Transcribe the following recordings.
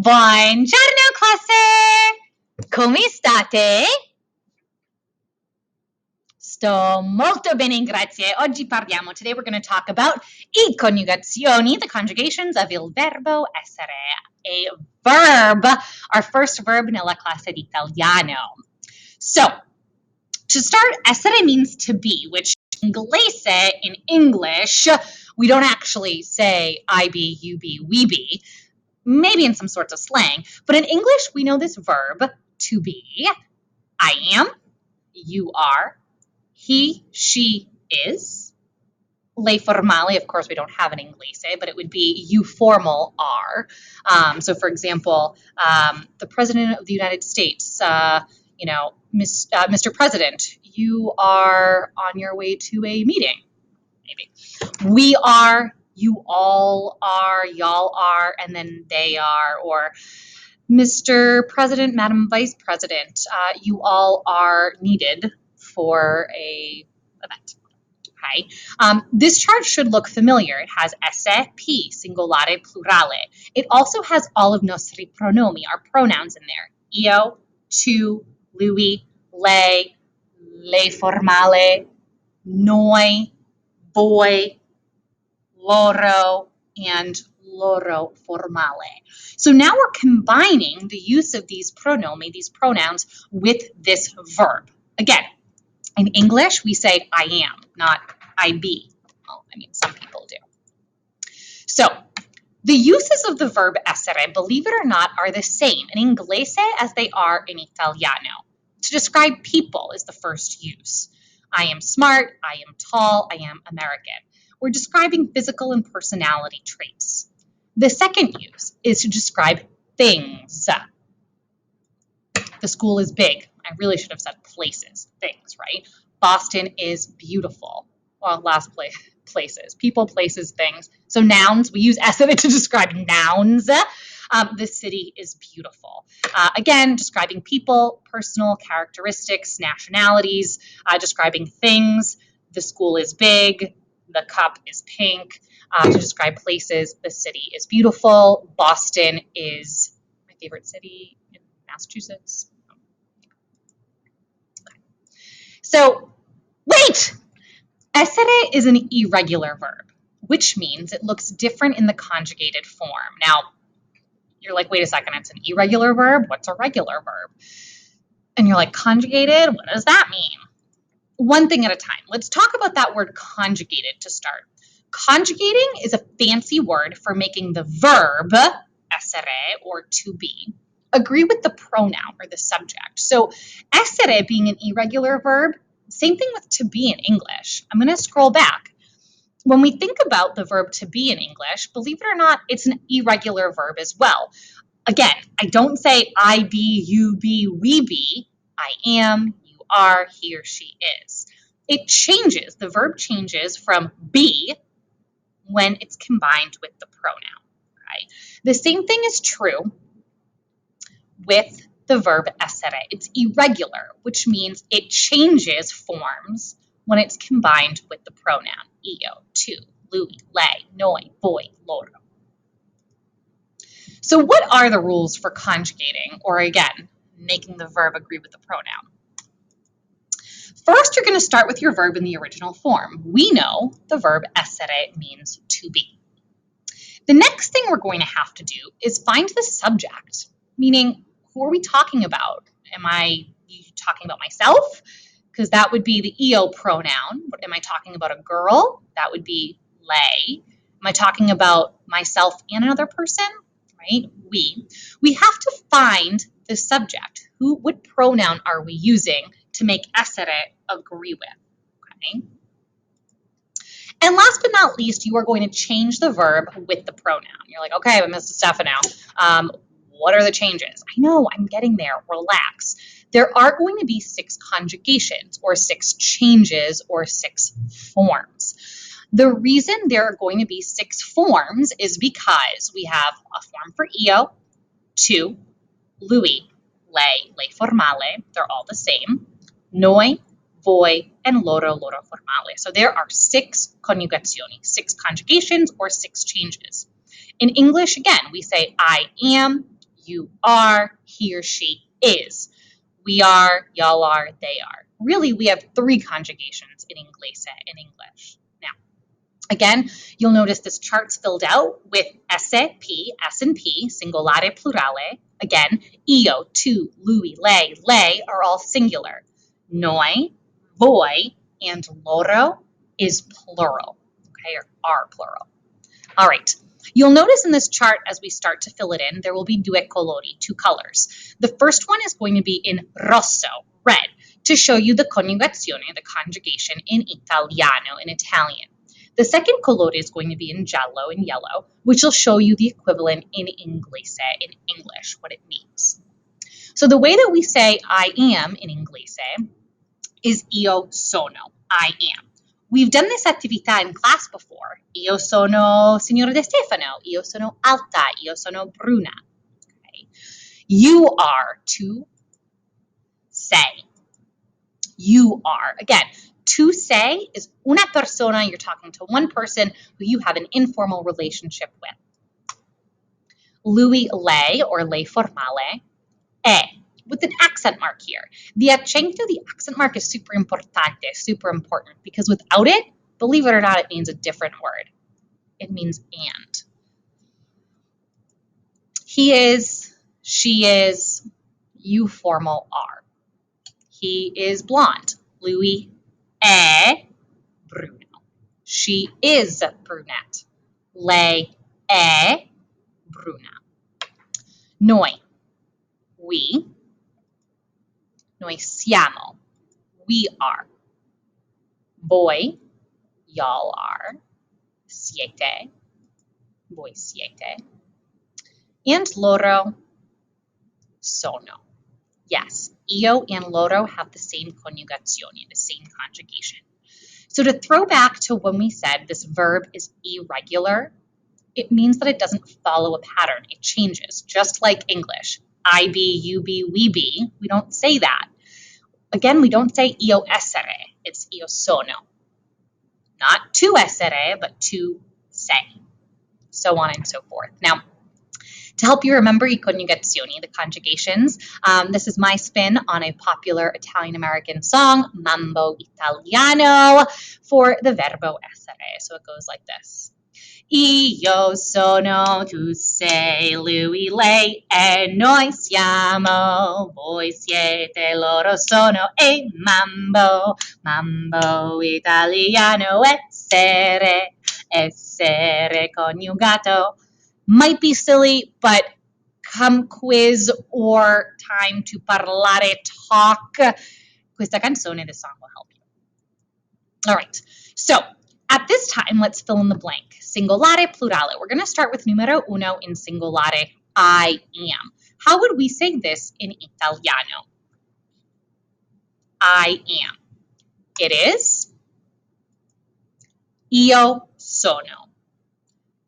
Buongiorno classe! Come state? Sto molto bene, grazie. Oggi parliamo. Today we're going to talk about I coniugazioni, the conjugations of il verbo essere, a verb, our first verb nella classe di Italiano. So, to start, essere means to be, which in English, we don't actually say I be, you be, we be. Maybe in some sorts of slang, but in English, we know this verb to be. I am, you are, he, she is. Lei formale, of course, we don't have an inglese, but it would be you formal are. So, for example, the President of the United States, Mr. President, you are on your way to a meeting, maybe. We are, you all are, y'all are, and then they are, or Mr. President, Madam Vice President, you all are needed for a event. Okay. This chart should look familiar. It has esse, P, singolare, plurale. It also has all of nostri pronomi, our pronouns in there. Io, tu, lui, lei, lei formale, noi, voi, loro, and loro formale. So now we're combining the use of these pronomi, these pronouns, with this verb. Again, in English, we say I am, not I be. Well, I mean, some people do. So the uses of the verb essere, believe it or not, are the same in Inglese as they are in Italiano. To describe people is the first use. I am smart, I am tall, I am American. We're describing physical and personality traits. The second use is to describe things. The school is big. I really should have said places, things, right? Boston is beautiful. Well, last place, places, people, places, things. So nouns, we use essere to describe nouns. The city is beautiful. Again, describing people, personal characteristics, nationalities, describing things. The school is big. The cup is pink. To describe places, the city is beautiful. Boston is my favorite city in Massachusetts. So, wait! Essere is an irregular verb, which means it looks different in the conjugated form. Now, you're like, wait a second, it's an irregular verb? What's a regular verb? And you're like, conjugated? What does that mean? One thing at a time. Let's talk about that word conjugated to start. Conjugating is a fancy word for making the verb, essere, or to be, agree with the pronoun or the subject. So essere being an irregular verb, same thing with to be in English. I'm going to scroll back. When we think about the verb to be in English, believe it or not, it's an irregular verb as well. Again, I don't say I be, you be, we be. I am, you are, he or she is. It changes. The verb changes from be when it's combined with the pronoun. Right? The same thing is true with the verb essere. It's irregular, which means it changes forms when it's combined with the pronoun io, tu, lui, lei, noi, voi, loro. So what are the rules for conjugating, or again, making the verb agree with the pronoun? First, you're going to start with your verb in the original form. We know the verb essere means to be. The next thing we're going to have to do is find the subject, meaning who are we talking about? Am I talking about myself? Because that would be the io pronoun. Am I talking about a girl? That would be lei. Am I talking about myself and another person? Right? We have to find the subject. What pronoun are we using to make essere agree with? Okay. And last but not least, you are going to change the verb with the pronoun. You're like, okay, but Mrs. Stefano, what are the changes? I know, I'm getting there. Relax. There are going to be 6 conjugations or 6 changes or 6 forms. The reason there are going to be 6 forms is because we have a form for io, tu, lui, lei, lei formale. They're all the same. Noi, voi, and loro, loro formale. So there are 6 coniugazioni, 6 conjugations or 6 changes. In English, again, we say I am, you are, he or she is. We are, y'all are, they are. Really, we have 3 conjugations in Inglese, in English. Now, again, you'll notice this chart's filled out with esse, P, S and P, singolare, plurale. Again, io, tu, lui, lei are all singular. Noi, voi, and loro is plural, okay, or are plural. All right. You'll notice in this chart, as we start to fill it in, there will be due colori, 2 colors. The first one is going to be in rosso, red, to show you the coniugazione, the conjugation in Italiano, in Italian. The second colore is going to be in giallo, in yellow, which will show you the equivalent in Inglese, in English, what it means. So the way that we say I am in Inglese is io sono, I am. We've done this attività in class before. Io sono Signora De Stefano. Io sono alta. Io sono bruna. Okay. You are to say. You are. Again, to say is una persona. You're talking to one person who you have an informal relationship with. Lui, lei, or lei formale, è, with an accent mark here. The accento, the accent mark is super importante, super important, because without it, believe it or not, it means a different word. It means and. He is, she is, you formal are. He is blonde. Lui è bruno. She is brunette. Lei è bruna. Noi, we. Noi siamo, we are. Voi, y'all are. Siete, voi siete. And loro sono. Yes, io and loro have the same coniugazione, the same conjugation. So to throw back to when we said this verb is irregular, it means that it doesn't follow a pattern. It changes, just like English. I be, you be, we be. We don't say that. Again, we don't say io essere. It's io sono. Not to essere, but to say. So on and so forth. Now, to help you remember I coniugazioni, the conjugations, this is my spin on a popular Italian-American song, Mambo Italiano, for the verbo essere. So it goes like this. Io sono, tu sei, lui, lei, e noi siamo, voi siete, loro sono, e mambo, mambo italiano, essere coniugato. Might be silly, but come quiz or time to parlare, talk. Questa canzone, this song will help you. All right, so at this time, let's fill in the blank. Singolare, plurale. We're going to start with numero uno in singolare, I am. How would we say this in Italiano? I am. It is io sono.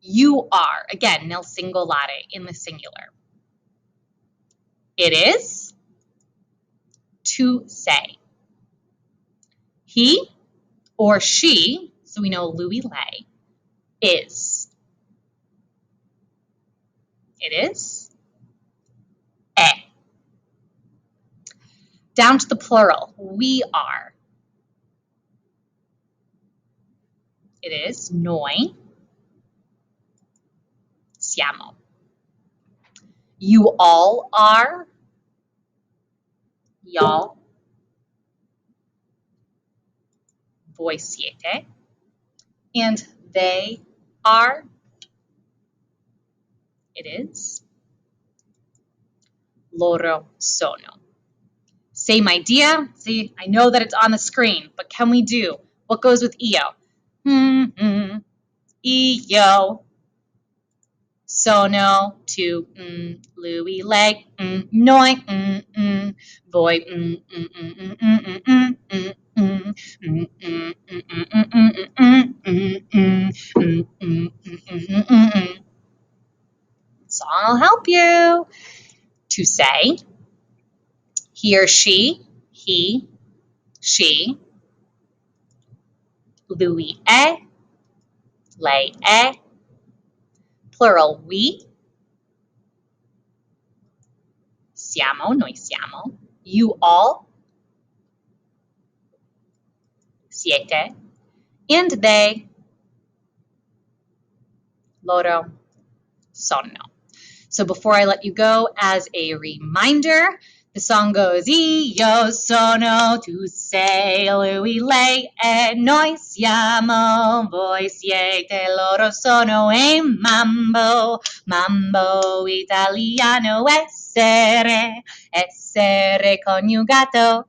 You are, again, nel singolare, in the singular. It is to say. He or she, so we know lui, lei, is. It is è. Down to the plural, we are. It is noi siamo. You all are. Y'all. Voi siete. And they are. It is loro sono. Same idea. See, I know that it's on the screen, but can we do what goes with io? Io sono to lui, lei, noi, voi, so I'll help you. To say, he or she, he, she, lui è, lei è, plural we, siamo, noi siamo. You all, siete. And they, loro, sono. So before I let you go, as a reminder, the song goes, io sono, tu sei, lui, lei, e noi siamo, voi siete, loro sono, e mambo, mambo, italiano, essere, essere coniugato,